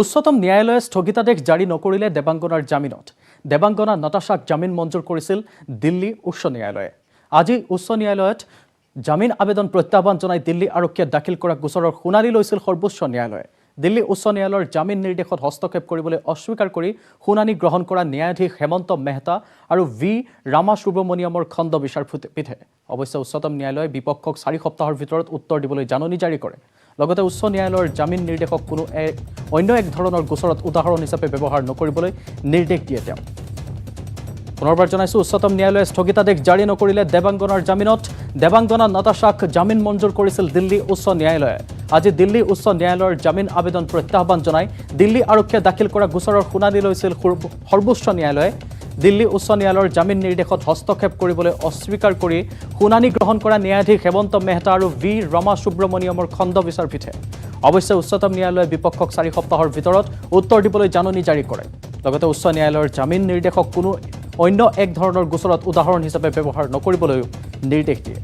উচ্চতম ন্যায়ালয়ে স্থগিতাদেশ জাৰি নকৰিলে দেৱাংগনাৰ জামিনত দেৱাংগনা নতাশাক জামিন মঞ্জুৰ কৰিছিল দিল্লী উচ্চ ন্যায়ালয়ে। আজি উচ্চ ন্যায়ালয়ত জামিন আবেদন প্ৰত্যাহ্বান জনাই দিল্লী আৰক্ষীয়ে দাখিল কৰা গোচৰৰ শুনানি লৈছিল সৰ্বোচ্চ ন্যায়ালয়ে। দিল্লী উচ্চ ন্যায়ালয়ৰ জামিন নিৰ্দেশত হস্তক্ষেপ কৰিবলৈ অস্বীকাৰ কৰি শুনানি গ্ৰহণ কৰা ন্যায়াধীশ হেমন্ত মেহতা আৰু ভি ৰামাসুব্ৰমণিয়মৰ খণ্ড বিচাৰপীঠে অৱশ্যে উচ্চতম ন্যায়ালয়ে বিপক্ষক 4 সপ্তাহৰ ভিতৰত উত্তৰ দিবলৈ জাননী জাৰি কৰে। লগতে উচ্চ ন্যায়ালয়ৰ জামিন নিৰ্দেশক কোনো অন্য এক ধৰণৰ গোচৰত উদাহৰণ হিচাপে ব্যৱহাৰ নকৰিবলৈ নিৰ্দেশ দিয়ে তেওঁ। পুনৰবাৰ জনাইছো উচ্চতম ন্যায়ালয়ে স্থগিতাদেশ জাৰি নকৰিলে দেৱাংগনাৰ জামিনত দেৱাংগনা নতাশাক জামিন মঞ্জুৰ কৰিছিল দিল্লী উচ্চ ন্যায়ালয়ে। আজি দিল্লী উচ্চ ন্যায়ালয়ৰ জামিন আবেদন প্ৰত্যাহ্বান জনাই দিল্লী আৰক্ষীয়ে দাখিল কৰা গোচৰৰ শুনানি লৈছিল সৰ্বোচ্চ ন্যায়ালয়ে। দিল্লী উচ্চ ন্যায়ালয়ৰ জামিন নিৰ্দেশত হস্তক্ষেপ কৰিবলৈ অস্বীকাৰ কৰি শুনানি গ্ৰহণ কৰা ন্যায়াধীশ হেমন্ত মেহতা আৰু ভি ৰামাসুব্ৰমণিয়মৰ খণ্ড বিচাৰপীঠে অৱশ্যে উচ্চতম ন্যায়ালয়ে বিপক্ষক 4 সপ্তাহৰ ভিতৰত উত্তৰ দিবলৈ জাননী জাৰি কৰে। লগতে উচ্চ ন্যায়ালয়ৰ জামিন নিৰ্দেশক কোনো অন্য এক ধৰণৰ গোচৰত উদাহৰণ হিচাপে ব্যৱহাৰ নকৰিবলৈও নিৰ্দেশ দিয়ে।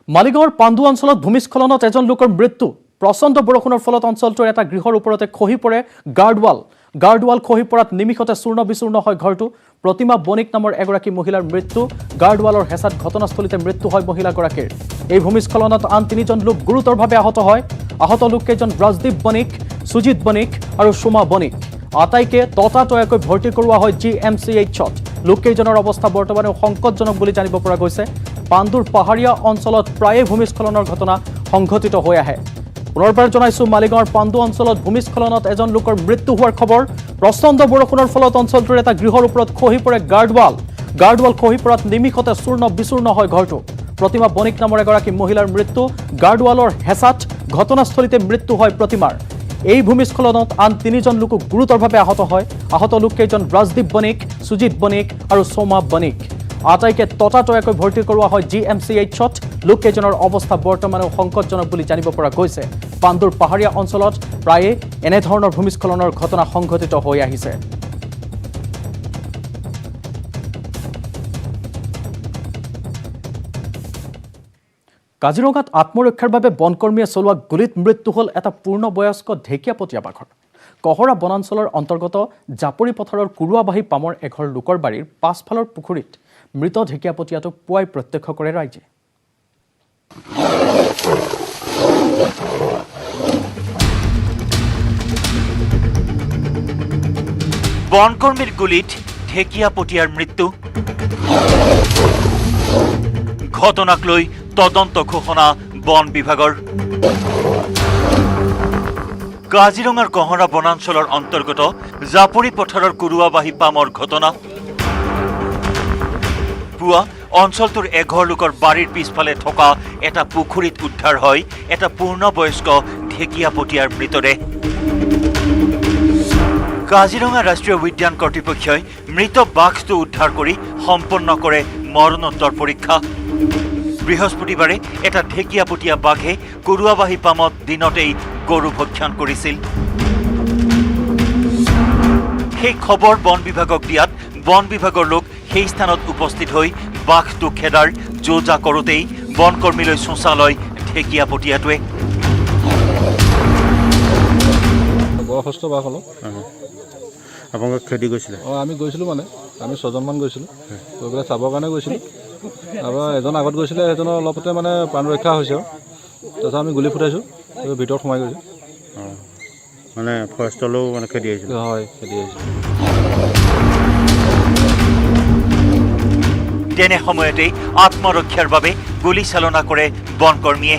মালিগাঁৱৰ পাণ্ডু অঞ্চলত ভূমিস্খলনত এজন লোকৰ মৃত্যু। প্ৰচণ্ড বৰষুণৰ ফলত অঞ্চলটোৰ এটা গৃহৰ ওপৰতে খহি পৰে গাৰ্ডৱাল খহি পৰাত নিমিষতে চূৰ্ণ বিচূৰ্ণ হয় ঘৰটো। প্ৰতিমা বণিক নামৰ এগৰাকী মহিলাৰ মৃত্যু। গাৰ্ডৱালৰ হেঁচাত ঘটনাস্থলীতে মৃত্যু হয় মহিলাগৰাকীৰ। এই ভূমিস্খলনত আন 3জন লোক গুৰুতৰভাৱে আহত হয়। আহত লোককেইজন ৰাজদীপ বণিক, সুজিত বণিক আৰু সোমা বণিক। আটাইকে ততাতয়াকৈ ভৰ্তি কৰোৱা হয় GMCHত। লোককেইজনৰ অৱস্থা বৰ্তমানে সংকটজনক বুলি জানিব পৰা গৈছে। পাণ্ডুৰ পাহাৰীয়া অঞ্চলত প্ৰায়ে ভূমিস্খলনৰ ঘটনা সংঘটিত হৈ আহে। পুনৰবাৰ জনাইছো মালিগাঁৱৰ পাণ্ডু অঞ্চলত ভূমিস্খলনত এজন লোকৰ মৃত্যু হোৱাৰ খবৰ। প্ৰচণ্ড বৰষুণৰ ফলত অঞ্চলটোৰ এটা গৃহৰ ওপৰত খহি পৰে গাৰ্ডৱাল খহি পৰাত নিমিষতে চূৰ্ণ বিচূৰ্ণ হয় ঘৰটো। প্ৰতিমা বণিক নামৰ এগৰাকী মহিলাৰ মৃত্যু। গাৰ্ডৱালৰ হেঁচাত ঘটনাস্থলীতে মৃত্যু হয় প্ৰতিমাৰ। এই ভূমিস্খলনত আন 3জন লোক গুৰুতৰভাৱে আহত হয়। আহত লোককেইজন ৰাজদীপ বণিক, সুজিত বণিক আৰু সোমা বণিক। আটাইকে ততাতয়াকৈ ভৰ্তি কৰোৱা হয় GMCHত। লোককেইজনৰ অৱস্থা বৰ্তমানেও সংকটজনক বুলি জানিব পৰা গৈছে। পাণ্ডুৰ পাহাৰীয়া অঞ্চলত প্ৰায়ে এনেধৰণৰ ভূমিস্খলনৰ ঘটনা সংঘটিত হৈ আহিছে। কাজিৰঙাত আত্মৰক্ষাৰ বাবে বনকৰ্মীয়ে চলোৱা গুলীত মৃত্যু হ'ল এটা পূৰ্ণবয়স্ক ঢেকীয়াপতীয়া বাঘৰ। কহৰা বনাঞ্চলৰ অন্তৰ্গত জাপৰি পথাৰৰ কুৰুৱাবাহী পামৰ এঘৰ লোকৰ বাৰীৰ পাছফালৰ পুখুৰীত মৃত ঢেকীয়াপতীয়াটোক পুৱাই প্ৰত্যক্ষ কৰে ৰাইজে। বনকৰ্মীৰ গুলীত ঢেকীয়াপতীয়াৰ মৃত্যু। ঘটনাক লৈ তদন্ত ঘোষণা বন বিভাগৰ। কাজিৰঙাৰ কহৰা বনাঞ্চলৰ অন্তৰ্গত জাপৰি পথাৰৰ কুৰুৱাবাহী পামৰ ঘটনা। পুৱা অঞ্চলটোৰ এঘৰ লোকৰ বাৰীৰ পিছফালে থকা এটা পুখুৰীত উদ্ধাৰ হয় এটা পূৰ্ণবয়স্ক ঢেকীয়াপতীয়াৰ মৃতদেহ। কাজিৰঙা ৰাষ্ট্ৰীয় উদ্যান কৰ্তৃপক্ষই মৃত বাঘটো উদ্ধাৰ কৰি সম্পন্ন কৰে মৰণোত্তৰ পৰীক্ষা। বৃহস্পতিবাৰে এটা ঢেকীয়াপতীয়া বাঘে কুৰুৱাবাহী পামত দিনতেই গৰু ভক্ষণ কৰিছিল। সেই খবৰ বন বিভাগক দিয়াত বন বিভাগৰ লোক সেই স্থানত উপস্থিত হৈ বাঘটো খেদাৰ যোজা কৰোঁতেই বনকৰ্মীলৈ চোঁচা লয় ঢেকীয়াপতীয়াটোৱে। বয়সস্থ বাঘ অলপ। আপোনালোকে খেদি গৈছিলে? আমি গৈছিলোঁ, মানে আমি 6জনমান গৈছিলোঁ। গৈ পেলাই চাবৰ কাৰণে গৈছিলোঁ। তাৰপৰা এজন আগত গৈছিলে, সেইজনৰ অলপতে মানে প্ৰাণ ৰক্ষা হৈছে আৰু তাৰপিছত আমি গুলি ফুটাইছোঁ, ভিতৰত সোমাই গৈছোঁ। মানে ফৰেষ্টলৈও মানে খেদি আহিছিল? হয়, খেদি আহিছিল। তেনে সময়তেই আত্মৰক্ষাৰ বাবে গুলী চালনা কৰে বনকৰ্মীয়ে।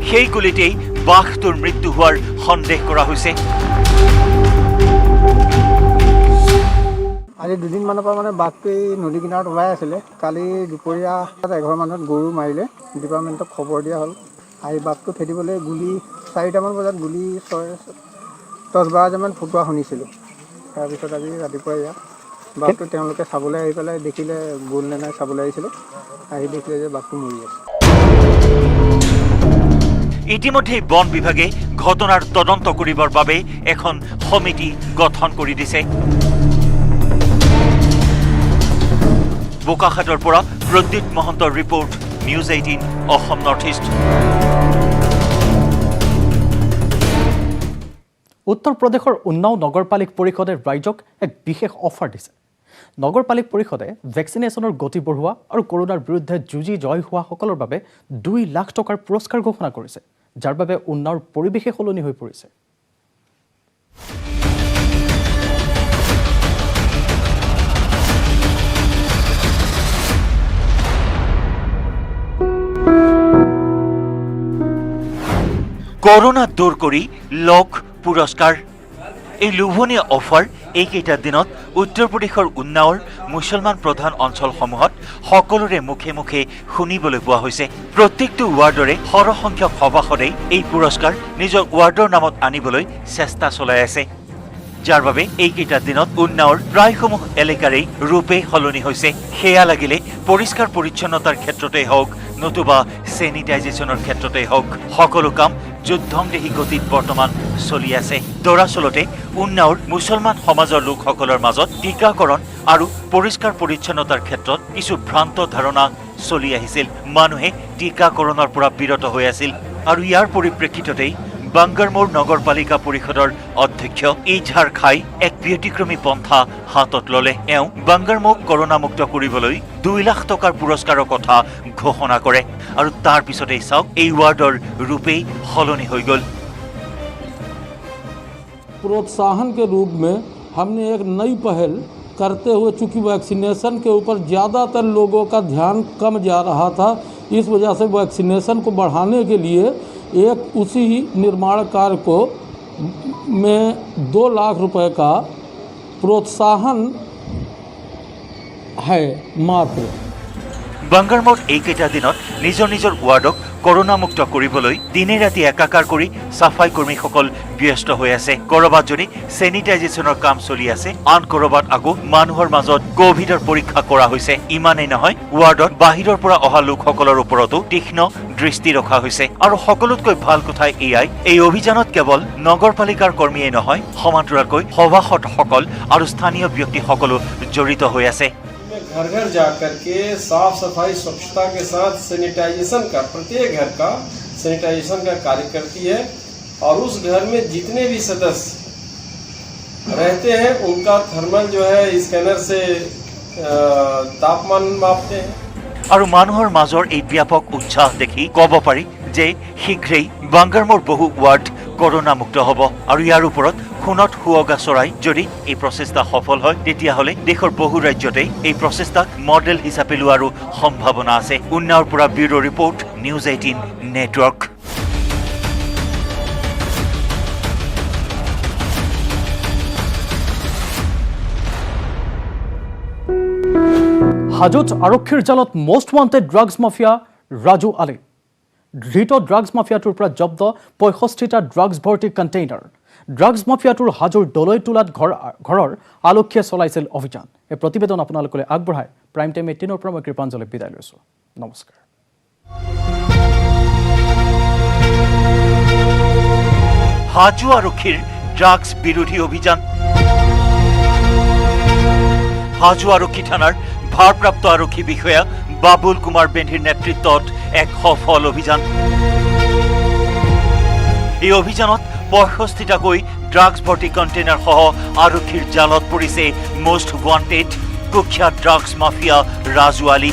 সেই গুলীতেই বাঘটোৰ মৃত্যু হোৱাৰ সন্দেহ কৰা হৈছে। আজি 2 দিনমানৰ পৰা মানে বাঘটো এই নদী কিনাৰত ওলাই আছিলে। কালি দুপৰীয়া এঘৰ মানুহত গৰু মাৰিলে। ডিপাৰ্টমেণ্টক খবৰ দিয়া হ'ল। আহি বাঘটো খেদিবলৈ গুলি 4টামান বজাত গুলি 10-12জামান ফুটোৱা শুনিছিলোঁ। তাৰপিছত আজি ৰাতিপুৱা ইয়াত বাঘটো তেওঁলোকে চাবলৈ আহি পেলাই দেখিলে, গ'ল নে নাই চাবলৈ আহিছিলোঁ। আহি দেখিলে যে বাঘটো মৰি আছে। ইতিমধ্যে বন বিভাগে ঘটনাৰ তদন্ত কৰিবৰ বাবে এখন সমিতি গঠন কৰি দিছে। বোকাখাটৰ পৰা প্ৰদ্যুৎ মহন্তৰ report, news 18 Assam north east. উত্তৰ প্ৰদেশৰ উন্নাও নগৰপালিক পৰিষদে ৰাইজক এক বিশেষ অফাৰ দিছে। নগৰপালিক পৰিষদে ভেকচিনেশ্যনৰ গতি বঢ়োৱা আৰু কৰোনাৰ বিৰুদ্ধে যুঁজি জয় হোৱাসকলৰ বাবে 2 লাখ টকাৰ পুৰস্কাৰ ঘোষণা কৰিছে, যাৰ বাবে উন্নাওৰ পৰিৱেশে সলনি হৈ পৰিছে। কৰোনা দূৰ কৰি লক পুৰস্কাৰ। এই লোভনীয় অফাৰ এইকেইটা দিনত উত্তৰ প্ৰদেশৰ উন্নাওৰ মুছলমান প্ৰধান অঞ্চলসমূহত সকলোৰে মুখে মুখে শুনিবলৈ পোৱা হৈছে। প্ৰত্যেকটো ৱাৰ্ডৰে সৰহসংখ্যক সভাসদেই এই পুৰস্কাৰ নিজৰ ৱাৰ্ডৰ নামত আনিবলৈ চেষ্টা চলাই আছে, যাৰ বাবে এইকেইটা দিনত উন্নাওৰ প্ৰায়সমূহ এলেকাৰেই ৰূপে সলনি হৈছে। সেয়া লাগিলে পৰিষ্কাৰ পৰিচ্ছন্নতাৰ ক্ষেত্ৰতেই হওক নতুবা চেনিটাইজেশ্যনৰ ক্ষেত্ৰতেই হওক, সকলো কাম যুদ্ধংদেহী গতিত বৰ্তমান চলি আছে। দৰাচলতে উন্নাওৰ মুছলমান সমাজৰ লোকসকলৰ মাজত টীকাকৰণ আৰু পৰিষ্কাৰ পৰিচ্ছন্নতাৰ ক্ষেত্ৰত কিছু ভ্ৰান্ত ধাৰণা চলি আহিছিল। মানুহে টীকাকৰণৰ পৰা বিৰত হৈ আছিল আৰু ইয়াৰ পৰিপ্ৰেক্ষিততেই বাংগাৰমোৰ নগৰপালিকা পৰিষদৰ অধ্যক্ষ ইজহাৰ খাই এক ব্যতিক্ৰমী পন্থা হাতত ল'লে। এওঁ বাংগাৰমোক কৰোনামুক্ত কৰিবলৈ 2 লাখ টকাৰ পুৰস্কাৰৰ কথা ঘোষণা কৰে আৰু তাৰ পিছতেই চাওক এই ৱাৰ্ডৰ ৰূপেই সলনি হৈ গ'ল। प्रोत्साहन के रूप में हमने एक नई पहल करते हुए, चूंकि वैक्सीनेशन के ऊपर ज़्यादातर लोगों का ध्यान कम जा रहा था, इस वजह से वैक्सीनेशन को बढ़ाने के लिए एक उसी निर्माण कार्य को में 2 लाख रुपए का प्रोत्साहन है मात्र। বাংগাৰমোত এইকেইটা দিনত নিজৰ নিজৰ ৱাৰ্ডক কৰোনামুক্ত কৰিবলৈ দিনে ৰাতি একাকাৰ কৰি চাফাই কৰ্মীসকল ব্যস্ত হৈ আছে। ক'ৰবাত যদি চেনিটাইজেশ্যনৰ কাম চলি আছে, আন ক'ৰবাত আকৌ মানুহৰ মাজত ক'ভিডৰ পৰীক্ষা কৰা হৈছে। ইমানেই নহয়, ৱাৰ্ডত বাহিৰৰ পৰা অহা লোকসকলৰ ওপৰতো তীক্ষ্ণ দৃষ্টি ৰখা হৈছে। আৰু সকলোতকৈ ভাল কথা এয়াই, এই অভিযানত কেৱল নগৰপালিকাৰ কৰ্মীয়েই নহয়, সমান্তৰালকৈ সভাসদসকল আৰু স্থানীয় ব্যক্তিসকলো জড়িত হৈ আছে। घर घर जा करके साफ सफाई स्वच्छता के साथ सैनिटाइजेशन का, प्रत्येक घर का सैनिटाइजेशन का कार्य करती है और उस घर में जितने भी सदस्य रहते हैं उनका थर्मल जो है स्कैनर से तापमान मापते हैं। আৰু মানুহৰ মাজৰ এই ব্যাপক উৎসাহ দেখি ক'ব পাৰি যে শীঘ্ৰেই বাংগাৰমোৰ বহু ৱাৰ্ড কৰোনামুক্ত হ'ব। আৰু ইয়াৰ ওপৰত খুনত সুৱগা চৰাই যদি এই প্ৰচেষ্টা সফল হয়, তেতিয়াহ'লে দেশৰ বহু ৰাজ্যতেই এই প্ৰচেষ্টাক মডেল হিচাপে লোৱাৰো সম্ভাৱনা আছে। উন্নাওৰ পৰা ব্যুৰ' ৰিপৰ্ট, নিউজ 18 নেটৱৰ্ক। হাজোত আৰক্ষীৰ জালত most wanted drugs mafia Raju Ali. ধৃত ড্ৰাগছ মাফিয়াটোৰ পৰা জব্দ 65টা ড্ৰাগছ ভৰ্তি কণ্টেইনাৰ। ড্ৰাগছ মাফিয়াটোৰ হাজোৰ দলৈটোলাত ঘৰৰ আৰক্ষীয়ে চলাইছিল অভিযান। এই প্ৰতিবেদন আপোনালোকলৈ আগবঢ়াই প্ৰাইম টাইম 18ৰ পৰা মই কৃপাঞ্জলি বিদায় লৈছোঁ। নমস্কাৰ। হাজো আৰক্ষীৰ ড্ৰাগছ বিৰোধী অভিযান। হাজো আৰক্ষী থানাৰ ভাৰপ্ৰাপ্ত আৰক্ষী বিষয়া বাবুল কুমাৰ বেন্ধীৰ নেতৃত্বত এক সফল অভিযান। এই অভিযানত 65টাকৈ ড্ৰাগছ ভৰ্তি কণ্টেইনাৰ সহ আৰক্ষীৰ জালত পৰিছে মষ্ট ৱান্টেড কুখ্যাত ড্ৰাগছ মাফিয়া ৰাজু আলী।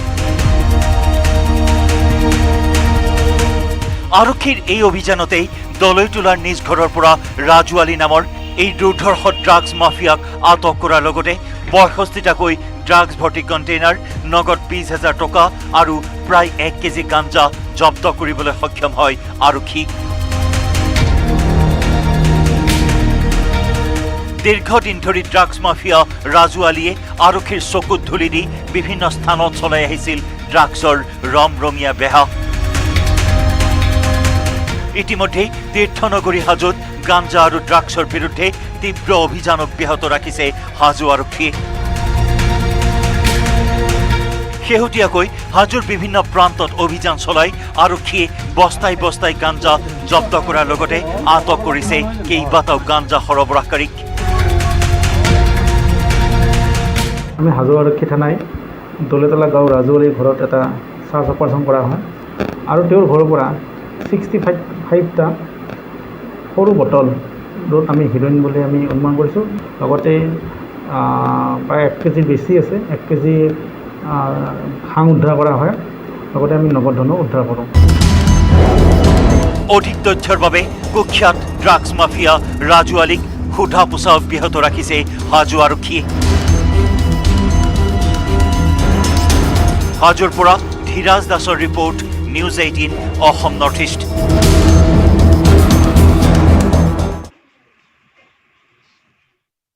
আৰক্ষীৰ এই অভিযানতেই দলৈটোলাৰ নিজ ঘৰৰ পৰা ৰাজু আলী নামৰ এই দুৰ্ধৰ্ষ ড্ৰাগছ মাফিয়াক আটক কৰাৰ লগতে 65টাকৈ ড্ৰাগছ ভৰ্তি কণ্টেইনাৰ, নগদ 20,000 টকা আৰু প্ৰায় 1 কেজি গাঞ্জা জব্দ কৰিবলৈ সক্ষম হয় আৰক্ষী। দীৰ্ঘদিন ধৰি ড্ৰাগছ মাফিয়া ৰাজু আলীয়ে আৰক্ষীৰ চকুত ধূলি দি বিভিন্ন স্থানত চলাই আহিছিল ড্ৰাগছৰ ৰমৰমীয়া বেহা। ইতিমধ্যে তীৰ্থনগৰী হাজোত গাঞ্জা আৰু ড্ৰাগছৰ বিৰুদ্ধে তীব্ৰ অভিযান অব্যাহত ৰাখিছে হাজো আৰক্ষীয়ে। শেহতীয়াকৈ হাজোৰ বিভিন্ন প্ৰান্তত অভিযান চলাই আৰক্ষীয়ে বস্তাই বস্তাই গাঞ্জা জব্দ কৰাৰ লগতে আটক কৰিছে কেইবাটাও গাঞ্জা সৰবৰাহকাৰীক। আমি হাজো আৰক্ষী থানায় দলেতলা গাঁও ৰাজুৱালীৰ ঘৰত এটা চাৰ্জ অপাৰেশ্যন কৰা হয় আৰু তেওঁৰ ঘৰৰ পৰা 65টা সৰু বটল য'ত আমি হিৰইন বুলি আমি অনুমান কৰিছোঁ লগতে প্ৰায় 1 কেজিৰ বেছি আছে 1 কেজি ভাং উদ্ধাৰ কৰা হয় লগতে আমি নগদ ধনো উদ্ধাৰ কৰোঁ অধিক তথ্যৰ বাবে কুখ্যাত ড্ৰাগছ মাফিয়া ৰাজু আলীক সোধা পোছা অব্যাহত ৰাখিছে হাজো আৰক্ষী হাজোৰ পৰা ধীৰাজ দাসৰ report news 18 Assam north east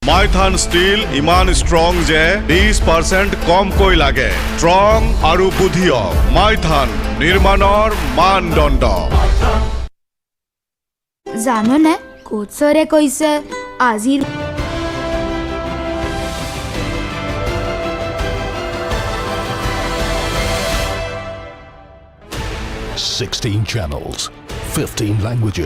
Maithon steel ইমান ষ্ট্ৰং যে 20% কমকৈ লাগে ষ্ট্ৰং আৰু বুদ্ধিয় মাইথান নিৰ্মাণৰ মানদণ্ড জাননে কোচৰে কৈছে আজিৰ 16 channels, 15 languages.